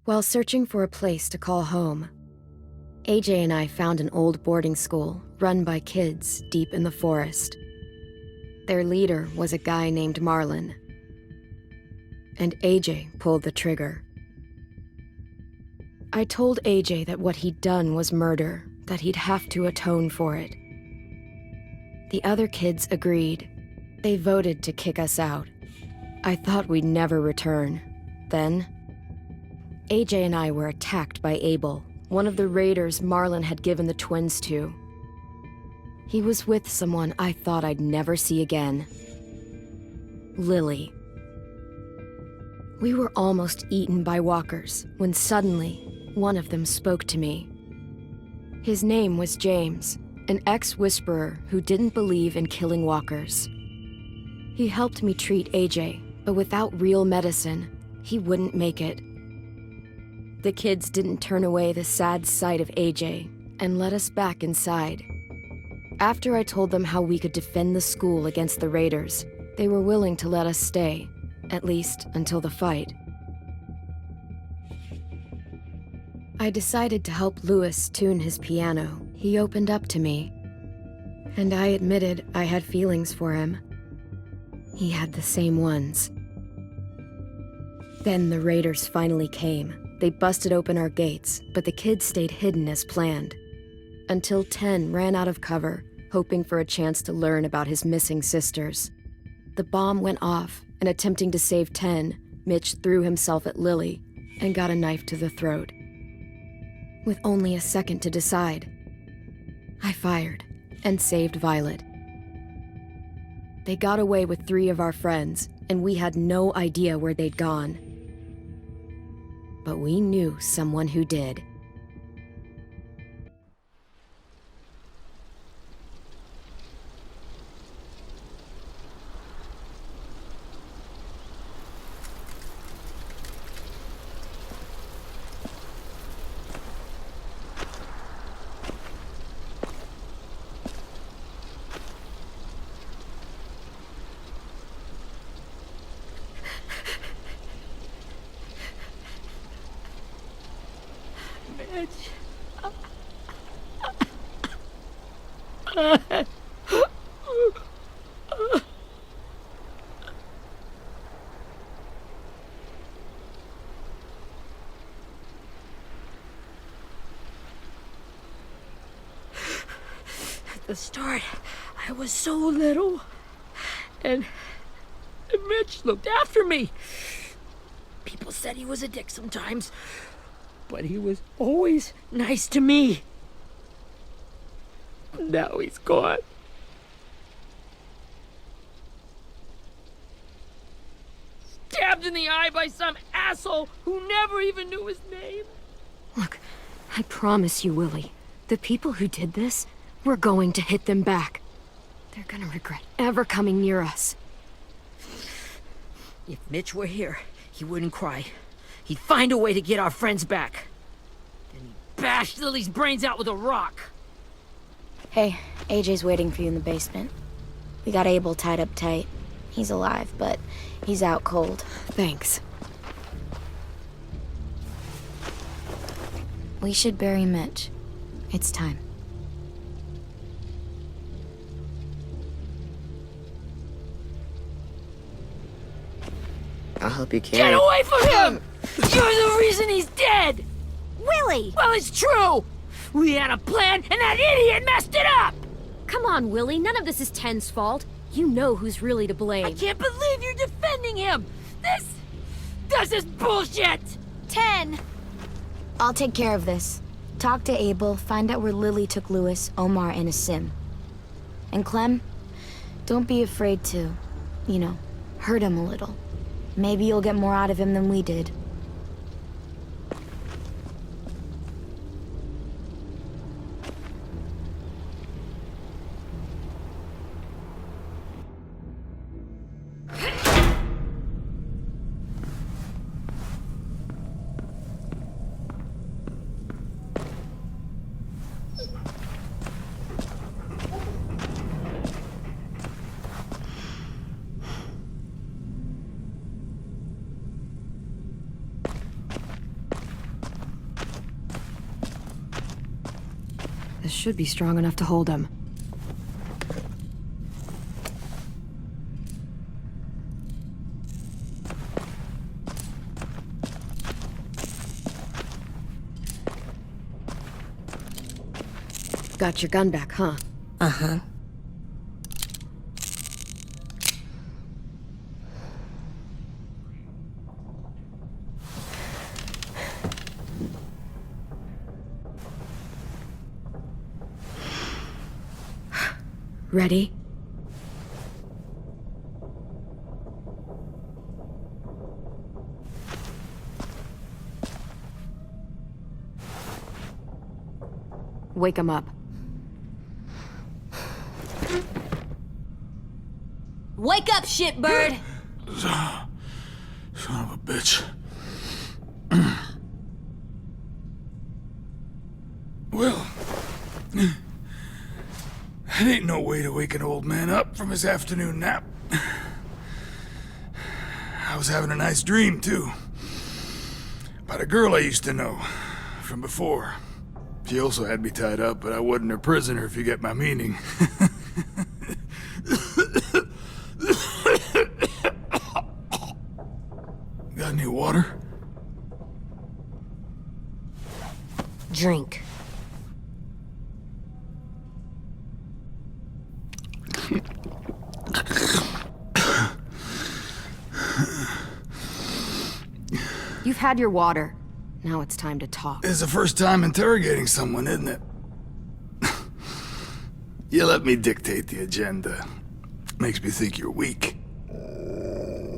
While searching for a place to call home, AJ and I found an old boarding school run by kids deep in the forest. Their leader was a guy named Marlin, and AJ pulled the trigger. I told AJ that what he'd done was murder, that he'd have to atone for it. The other kids agreed. They voted to kick us out. I thought we'd never return. Then, AJ and I were attacked by Abel, one of the raiders Marlin had given the twins to. He was with someone I thought I'd never see again. Lily. We were almost eaten by walkers when suddenly one of them spoke to me. His name was James, an ex-whisperer who didn't believe in killing walkers. He helped me treat AJ, but without real medicine, he wouldn't make it. The kids didn't turn away the sad sight of AJ and let us back inside. After I told them how we could defend the school against the raiders, they were willing to let us stay, at least until the fight. I decided to help Louis tune his piano. He opened up to me, and I admitted I had feelings for him. He had the same ones. Then the raiders finally came. They busted open our gates, but the kids stayed hidden as planned. Until 10 ran out of cover, hoping for a chance to learn about his missing sisters. The bomb went off, and attempting to save 10, Mitch threw himself at Lily and got a knife to the throat. With only a second to decide, I fired and saved Violet. They got away with 3 of our friends, and we had no idea where they'd gone. But we knew someone who did. At the start, I was so little, and Mitch looked after me. People said he was a dick sometimes, but he was always nice to me. Now he's gone. Stabbed in the eye by some asshole who never even knew his name. Look, I promise you, Willie, the people who did this, we're going to hit them back. They're gonna regret ever coming near us. If Mitch were here, he wouldn't cry. He'd find a way to get our friends back. Then he'd bash Lily's brains out with a rock. Hey, AJ's waiting for you in the basement. We got Abel tied up tight. He's alive, but he's out cold. Thanks. We should bury Mitch. It's time. I'll help you carry. Get away from him! You're the reason he's dead! Willie! Well, it's true! We had a plan, and that idiot messed it up! Come on, Willie, none of this is Ten's fault. You know who's really to blame. I can't believe you're defending him! This is bullshit! 10! I'll take care of this. Talk to Abel, find out where Lily took Louis, Omar, and Asim. And Clem, don't be afraid to, hurt him a little. Maybe you'll get more out of him than we did. This should be strong enough to hold him. Got your gun back, huh? Uh-huh. Ready? Wake him up. Wake up, shitbird! Son of a bitch. Well, that ain't no way to wake an old man up from his afternoon nap. I was having a nice dream, too. About a girl I used to know from before. She also had me tied up, but I wasn't her prisoner, if you get my meaning. Got any water? Drink. You've had your water. Now it's time to talk. It's the first time interrogating someone, isn't it? You let me dictate the agenda. Makes me think you're weak.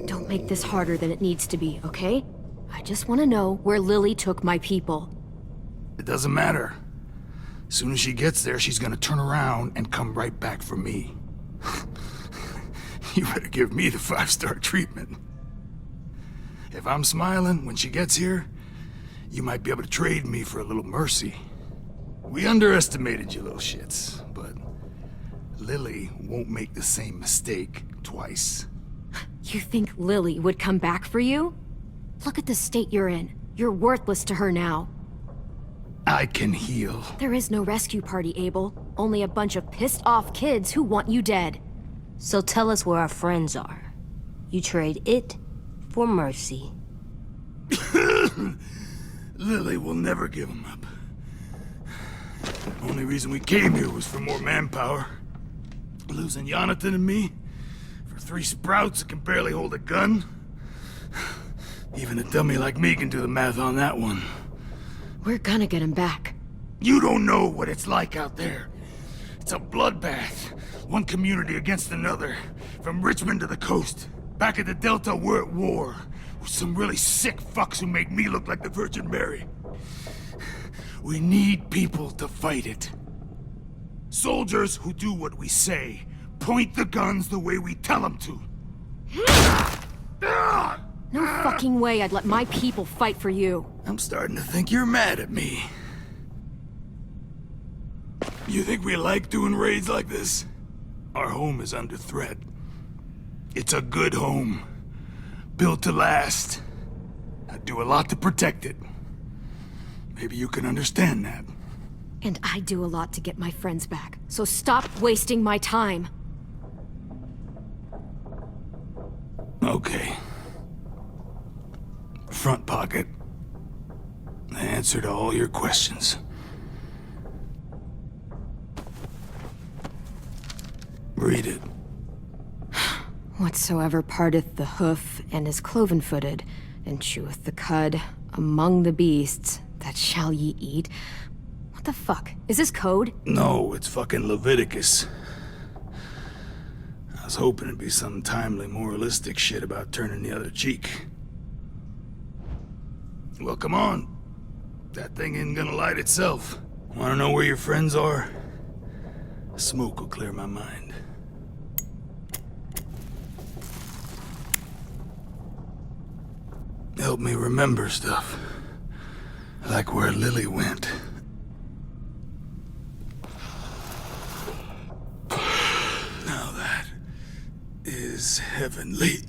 Don't make this harder than it needs to be, okay? I just want to know where Lily took my people. It doesn't matter. As soon as she gets there, she's gonna turn around and come right back for me. You better give me the 5-star treatment. If I'm smiling when she gets here, you might be able to trade me for a little mercy. We underestimated you little shits, but Lily won't make the same mistake twice. You think Lily would come back for you? Look at the state you're in. You're worthless to her now. I can heal. There is no rescue party, Abel. Only a bunch of pissed-off kids who want you dead. So tell us where our friends are. You trade it for mercy. Lily will never give him up. Only reason we came here was for more manpower. Losing Jonathan and me for 3 sprouts that can barely hold a gun. Even a dummy like me can do the math on that one. We're gonna get him back. You don't know what it's like out there. It's a bloodbath. One community against another. From Richmond to the coast. Back at the Delta, we're at war. With some really sick fucks who make me look like the Virgin Mary. We need people to fight it. Soldiers who do what we say. Point the guns the way we tell them to. No fucking way I'd let my people fight for you. I'm starting to think you're mad at me. You think we like doing raids like this? Our home is under threat. It's a good home. Built to last. I'd do a lot to protect it. Maybe you can understand that. And I do a lot to get my friends back. So stop wasting my time. Okay. Front pocket. The answer to all your questions. Read it. Whatsoever parteth the hoof and is cloven-footed, and cheweth the cud among the beasts, that shall ye eat. What the fuck? Is this code? No, it's fucking Leviticus. I was hoping it'd be some timely, moralistic shit about turning the other cheek. Well, come on. That thing ain't gonna light itself. Wanna know where your friends are? Smoke will clear my mind. Help me remember stuff. Like where Lily went. Now that is heavenly.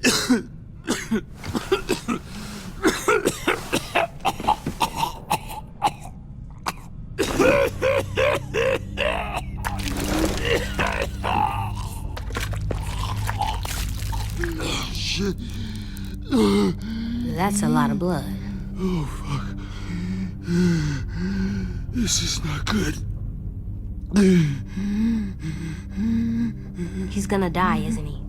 That's a lot of blood. Oh, fuck. This is not good. He's gonna die, isn't he?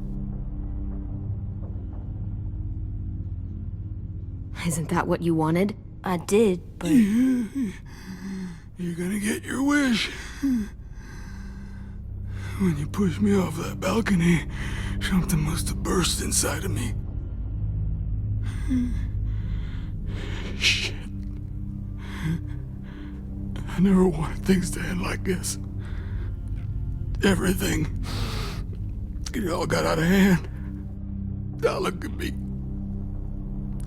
Isn't that what you wanted? I did, but You're gonna get your wish. When you pushed me off that balcony, something must have burst inside of me. Shit. I never wanted things to end like this. Everything. It all got out of hand. Now look at me.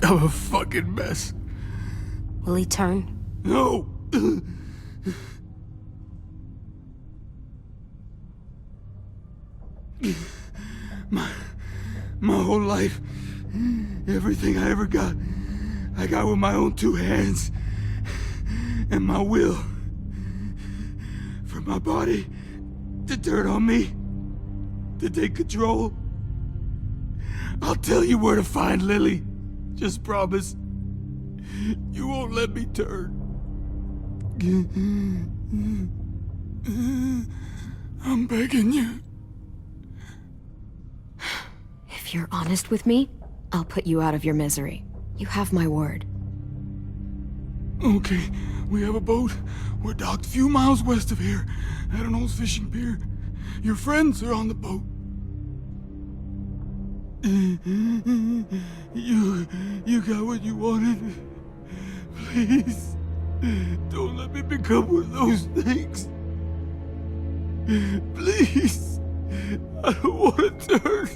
I'm a fucking mess. will he turn? No! My whole life, everything I ever got, I got with my own two hands. And my will. For my body to turn on me, to take control. I'll tell you where to find Lily. Just promise. You won't let me turn. I'm begging you. If you're honest with me, I'll put you out of your misery. You have my word. Okay, we have a boat. We're docked a few miles west of here, at an old fishing pier. Your friends are on the boat. You got what you wanted. Please, don't let me become one of those things. Please, I don't want to turn.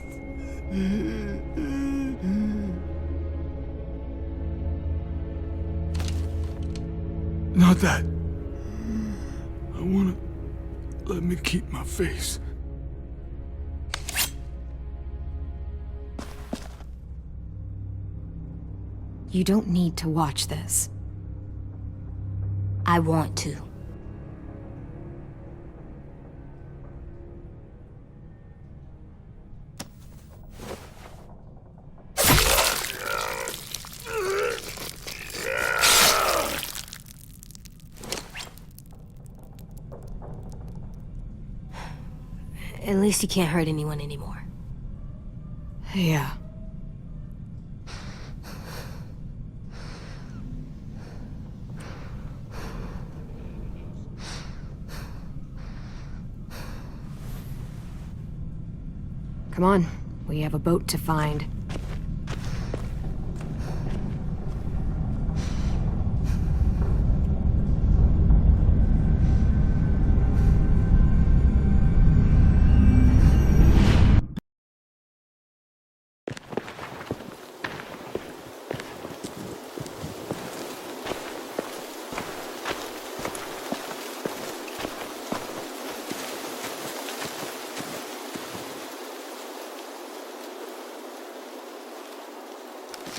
Not that. I wanna let me keep my face. You don't need to watch this. I want to. At least he can't hurt anyone anymore. Yeah. Come on, we have a boat to find.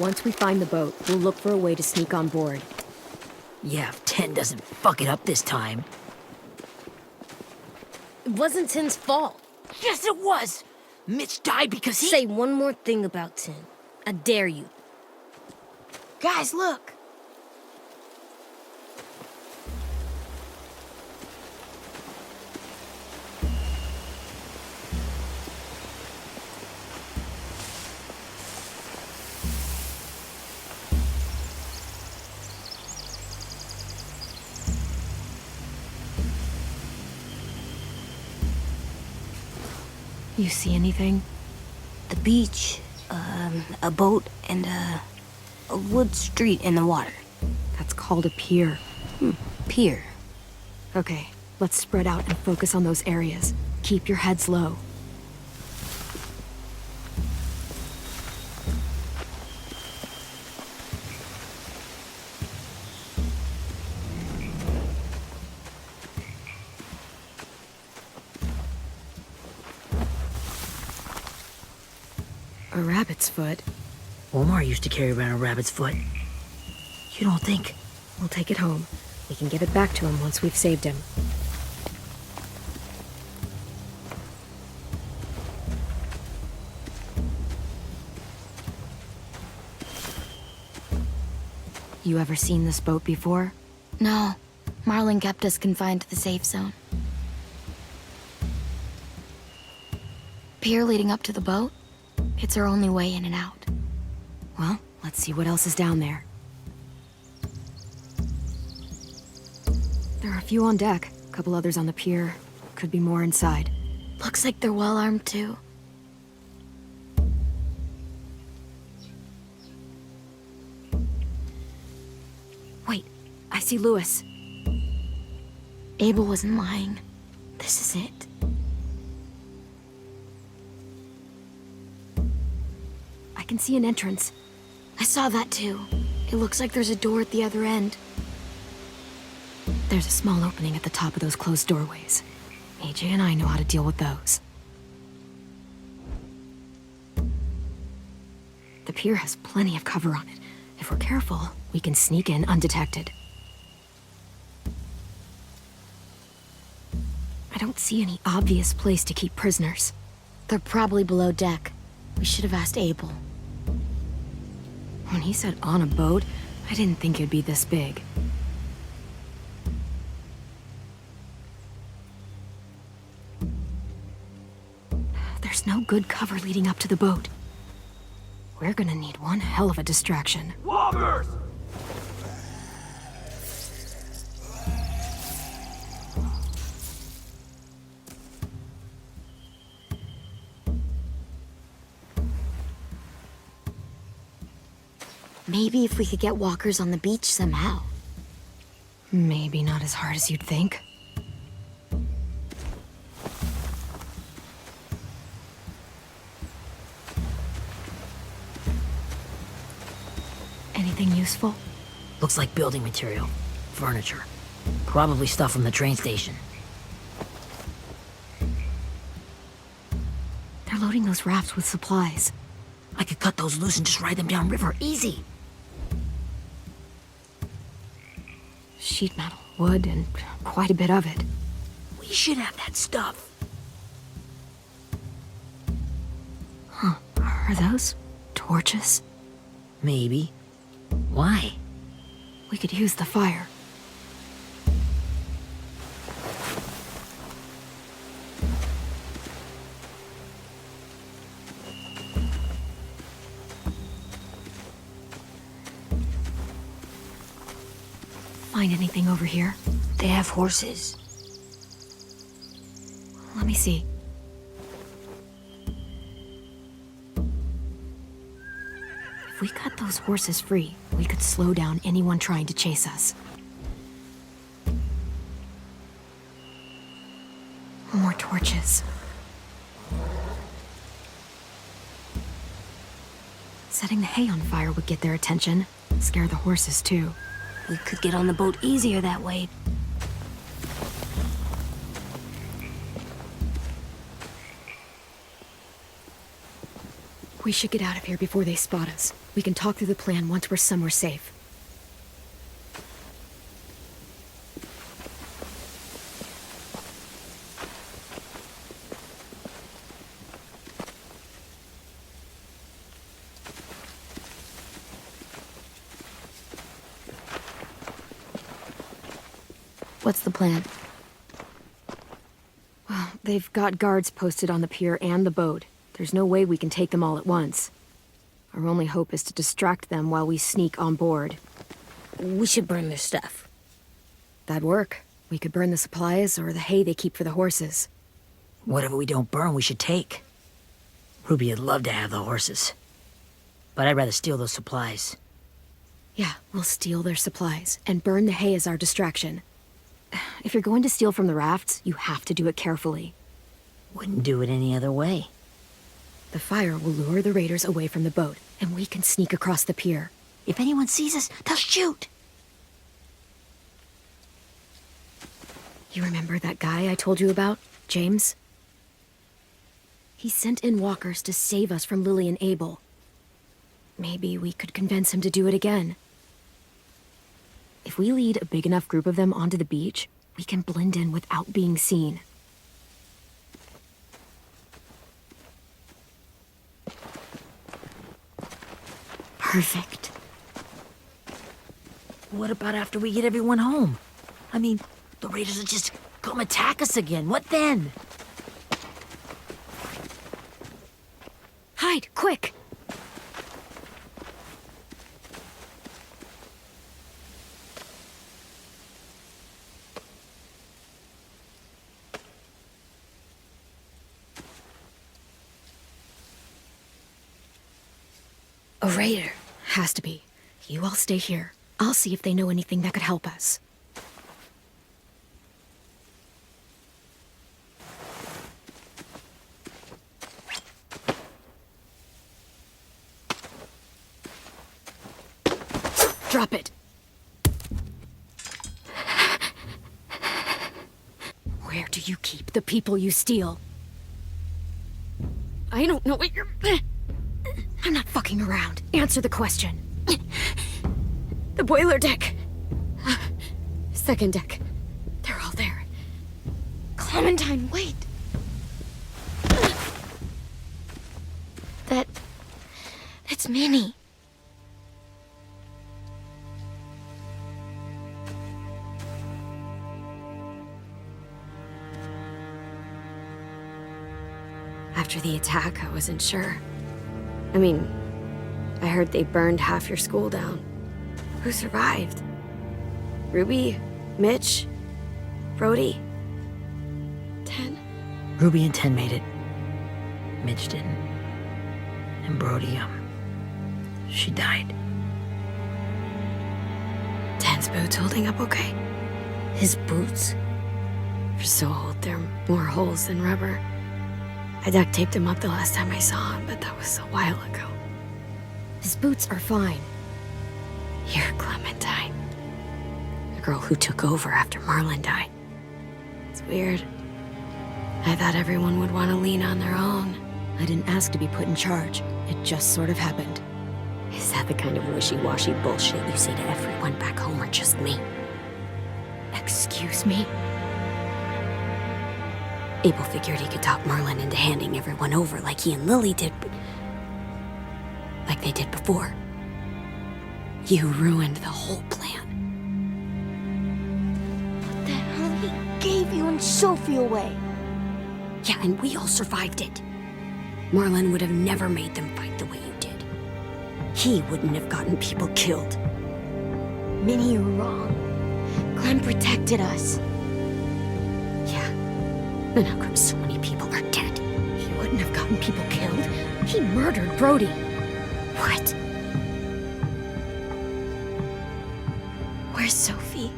Once we find the boat, we'll look for a way to sneak on board. Yeah, if 10 doesn't fuck it up this time. It wasn't Tin's fault. Yes, it was! Mitch died because he... Say one more thing about Tin. I dare you. Guys, look! You see anything? The beach, a boat, and a wood street in the water. That's called a pier. Pier. Okay, let's spread out and focus on those areas. Keep your heads low. A rabbit's foot? Omar used to carry around a rabbit's foot. You don't think? We'll take it home. We can give it back to him once we've saved him. You ever seen this boat before? No. Marlin kept us confined to the safe zone. Pier leading up to the boat? It's our only way in and out. Well, let's see what else is down there. There are a few on deck, a couple others on the pier. Could be more inside. Looks like they're well armed too. Wait, I see Lewis. Abel wasn't lying. This is it. I can see an entrance. I saw that too. It looks like there's a door at the other end. There's a small opening at the top of those closed doorways. AJ and I know how to deal with those. The pier has plenty of cover on it. If we're careful, we can sneak in undetected. I don't see any obvious place to keep prisoners. They're probably below deck. We should have asked Abel. When he said on a boat, I didn't think it'd be this big. There's no good cover leading up to the boat. We're gonna need one hell of a distraction. Walkers! Maybe if we could get walkers on the beach somehow. Maybe not as hard as you'd think. Anything useful? Looks like building material. Furniture. Probably stuff from the train station. They're loading those rafts with supplies. I could cut those loose and just ride them downriver. Easy. Sheet metal, wood, and quite a bit of it. We should have that stuff. Huh. Are those torches? Maybe. Why? We could use the fire. Find anything over here? They have horses. Let me see. If we cut those horses free, we could slow down anyone trying to chase us. More torches. Setting the hay on fire would get their attention. Scare the horses, too. We could get on the boat easier that way. We should get out of here before they spot us. We can talk through the plan once we're somewhere safe. What's the plan? Well, they've got guards posted on the pier and the boat. There's no way we can take them all at once. Our only hope is to distract them while we sneak on board. We should burn their stuff. That'd work. We could burn the supplies or the hay they keep for the horses. Whatever we don't burn, we should take. Ruby would love to have the horses. But I'd rather steal those supplies. Yeah, we'll steal their supplies and burn the hay as our distraction. If you're going to steal from the rafts, you have to do it carefully. Wouldn't do it any other way. The fire will lure the raiders away from the boat, and we can sneak across the pier. If anyone sees us, they'll shoot. You remember that guy I told you about, James? He sent in walkers to save us from Lily and Abel. Maybe we could convince him to do it again. If we lead a big enough group of them onto the beach, we can blend in without being seen. Perfect. What about after we get everyone home? I mean, the raiders will just come attack us again. What then? Hide, quick! A raider. Has to be. You all stay here. I'll see if they know anything that could help us. Drop it. Where do you keep the people you steal? I don't know what you're... I'm not fucking around. Answer the question. The boiler deck. Second deck. They're all there. Clementine, wait. That's Minnie. After the attack, I wasn't sure. I mean, I heard they burned half your school down. Who survived? Ruby? Mitch? Brody? Ten? Ruby and Ten made it. Mitch didn't. And Brody, she died. Ten's boots holding up okay? His boots? They're so old, there are more holes than rubber. I duct taped him up the last time I saw him, but that was a while ago. His boots are fine. You're Clementine. The girl who took over after Marlon died. It's weird. I thought everyone would want to lean on their own. I didn't ask to be put in charge. It just sort of happened. Is that the kind of wishy-washy bullshit you say to everyone back home, or just me? Excuse me? Abel figured he could talk Marlon into handing everyone over like he and Lily did, but... like they did before. You ruined the whole plan. What the hell? He gave you and Sophie away. Yeah, and we all survived it. Marlon would have never made them fight the way you did. He wouldn't have gotten people killed. Minnie, you're wrong. Clem protected us. Yeah. Then how come so many people are dead? He wouldn't have gotten people killed. He murdered Brody. What? Where's Sophie?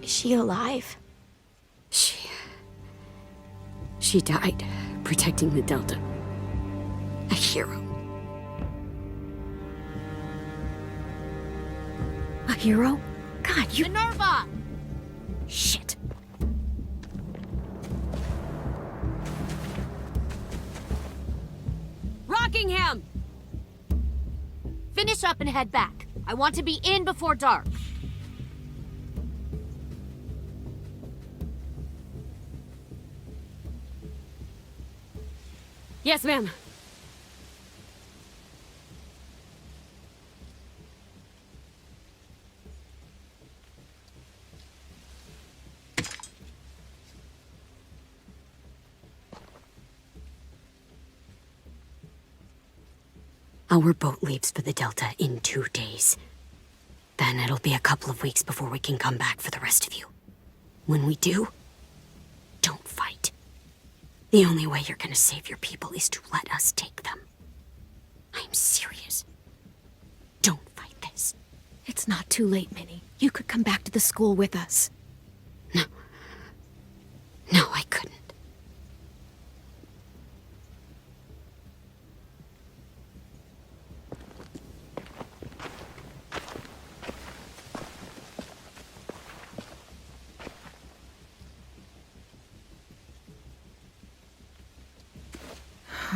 Is she alive? She died protecting the Delta. A hero. A hero? God, you... Minerva! Shit. Rockingham! Finish up and head back. I want to be in before dark. Yes, ma'am. Our boat leaves for the Delta in 2 days. Then it'll be a couple of weeks before we can come back for the rest of you. When we do, don't fight. The only way you're gonna save your people is to let us take them. I'm serious. Don't fight this. It's not too late, Minnie. You could come back to the school with us. No. No, I couldn't.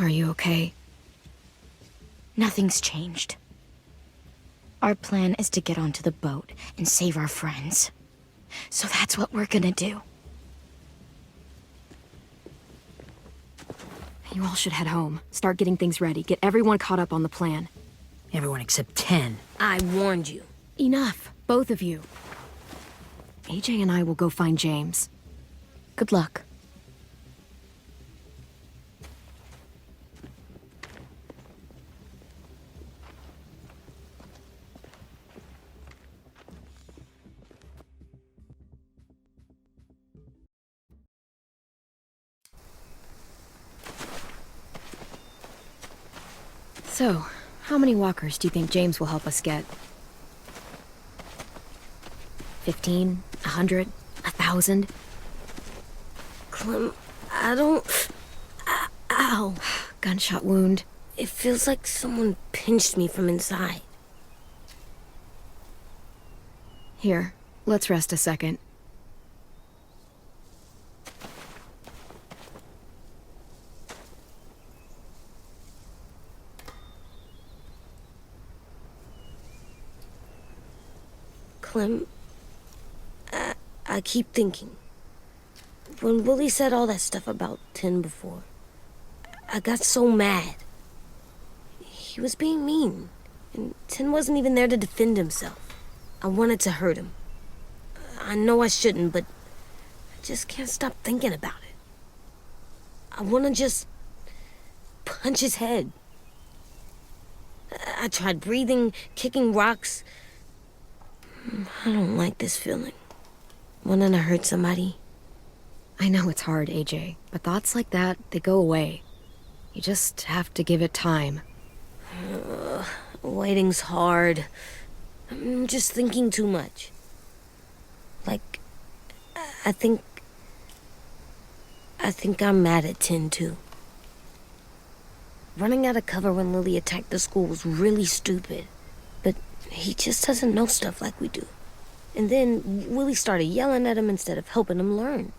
Are you okay? Nothing's changed. Our plan is to get onto the boat and save our friends. So that's what we're gonna do. You all should head home. Start getting things ready. Get everyone caught up on the plan. Everyone except 10. I warned you. Enough, both of you. AJ and I will go find James. Good luck. So, how many walkers do you think James will help us get? 15? 100? 1,000? Clem, I don't... Ow. Gunshot wound. It feels like someone pinched me from inside. Here, let's rest a second. Clem, I keep thinking. When Willie said all that stuff about Tin before, I got so mad. He was being mean, and Tin wasn't even there to defend himself. I wanted to hurt him. I know I shouldn't, but I just can't stop thinking about it. I want to just punch his head. I tried breathing, kicking rocks. I don't like this feeling. Wanting to hurt somebody. I know it's hard, AJ, but thoughts like that, they go away. You just have to give it time. Waiting's hard. I'm just thinking too much. Like, I think I'm mad at Tin, too. Running out of cover when Lily attacked the school was really stupid. But he just doesn't know stuff like we do. And then Willie started yelling at him instead of helping him learn.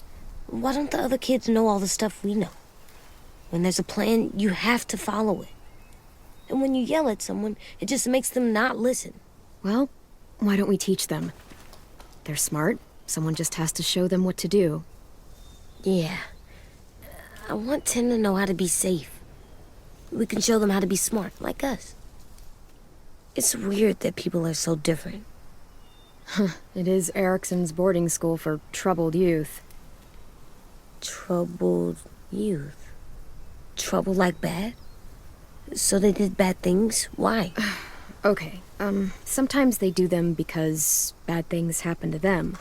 Why don't the other kids know all the stuff we know? When there's a plan, you have to follow it. And when you yell at someone, it just makes them not listen. Well, why don't we teach them? They're smart. Someone just has to show them what to do. Yeah. I want Tin to know how to be safe. We can show them how to be smart, like us. It's weird that people are so different. It is Erickson's boarding school for troubled youth. Troubled youth? Trouble like bad? So they did bad things? Why? Okay, sometimes they do them because bad things happen to them.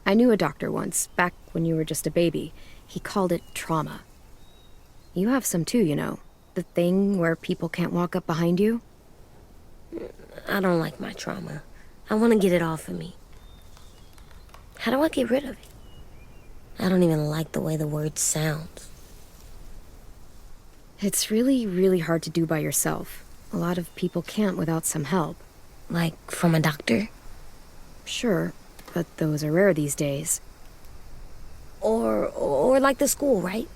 I knew a doctor once, back when you were just a baby. He called it trauma. You have some too, you know. The thing where people can't walk up behind you. I don't like my trauma. I want to get it off of me. How do I get rid of it? I don't even like the way the word sounds. It's really, really hard to do by yourself. A lot of people can't without some help. Like, from a doctor? Sure, but those are rare these days. Or like the school, right?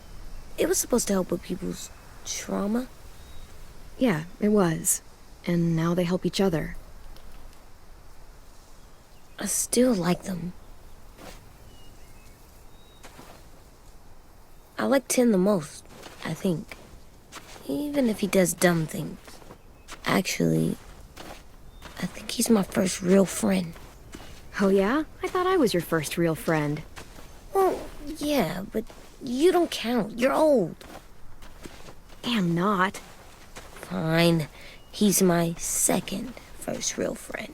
It was supposed to help with people's trauma. Yeah, it was. And now they help each other. I still like them. I like Tin the most, I think. Even if he does dumb things. Actually, I think he's my first real friend. Oh yeah? I thought I was your first real friend. Well, yeah, but you don't count. You're old. Am not. Fine. He's my second first real friend.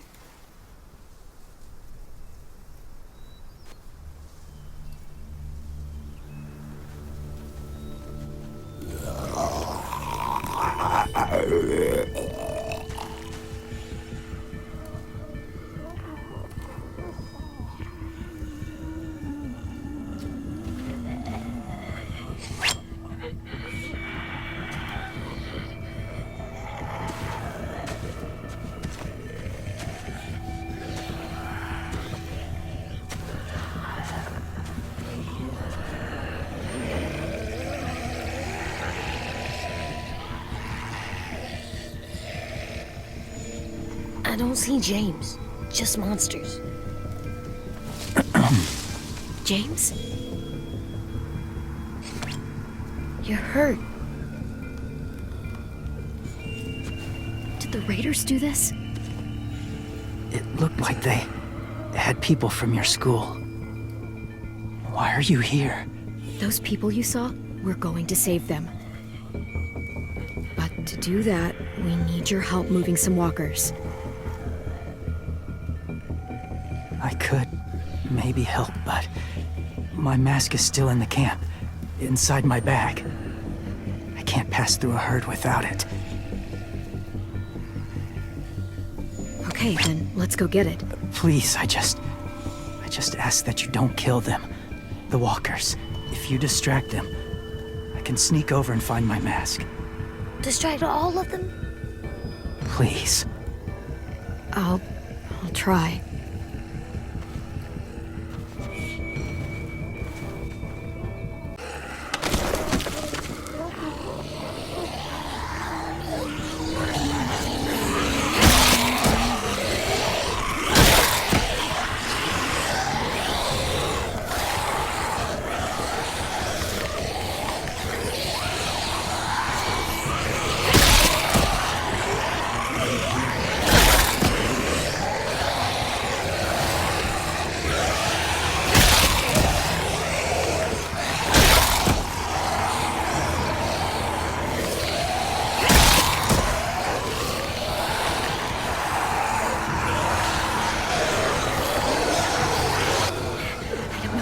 I don't see James. Just monsters. James? You're hurt. Did the Raiders do this? It looked like they had people from your school. Why are you here? Those people you saw, we're going to save them. But to do that, we need your help moving some walkers. I could maybe help, but my mask is still in the camp, inside my bag. I can't pass through a herd without it. Okay, then let's go get it. Please, I just ask that you don't kill them. The walkers. If you distract them, I can sneak over and find my mask. Distract all of them? Please. I'll try.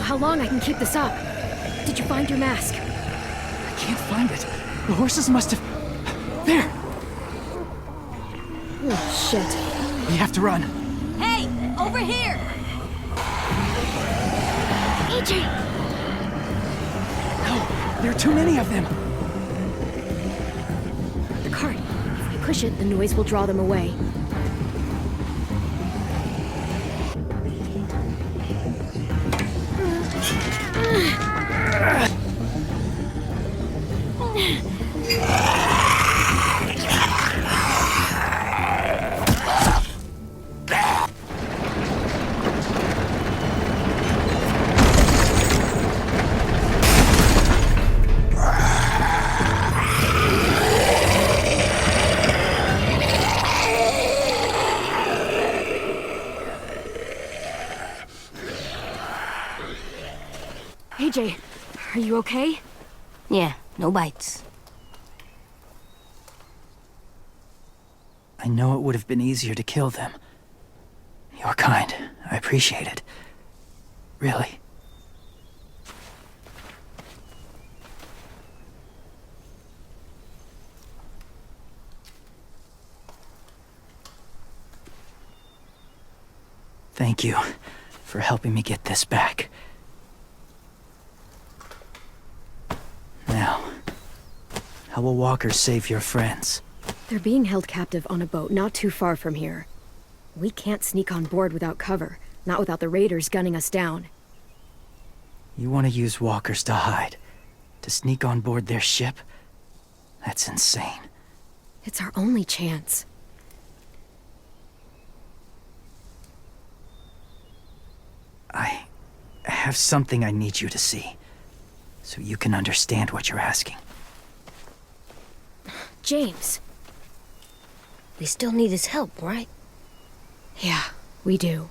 How long I can keep this up? Did you find your mask? I can't find it. The horses must have... There! Oh, shit. We have to run. Hey, over here! AJ! No, there are too many of them. The cart. If we push it, the noise will draw them away. AJ, are you okay? Yeah, no bites. I know it would have been easier to kill them. You're kind. I appreciate it. Really. Thank you for helping me get this back. Now, how will walkers save your friends? They're being held captive on a boat not too far from here. We can't sneak on board without cover, not without the raiders gunning us down. You want to use walkers to hide? To sneak on board their ship? That's insane. It's our only chance. I have something I need you to see, so you can understand what you're asking. James. We still need his help, right? Yeah, we do.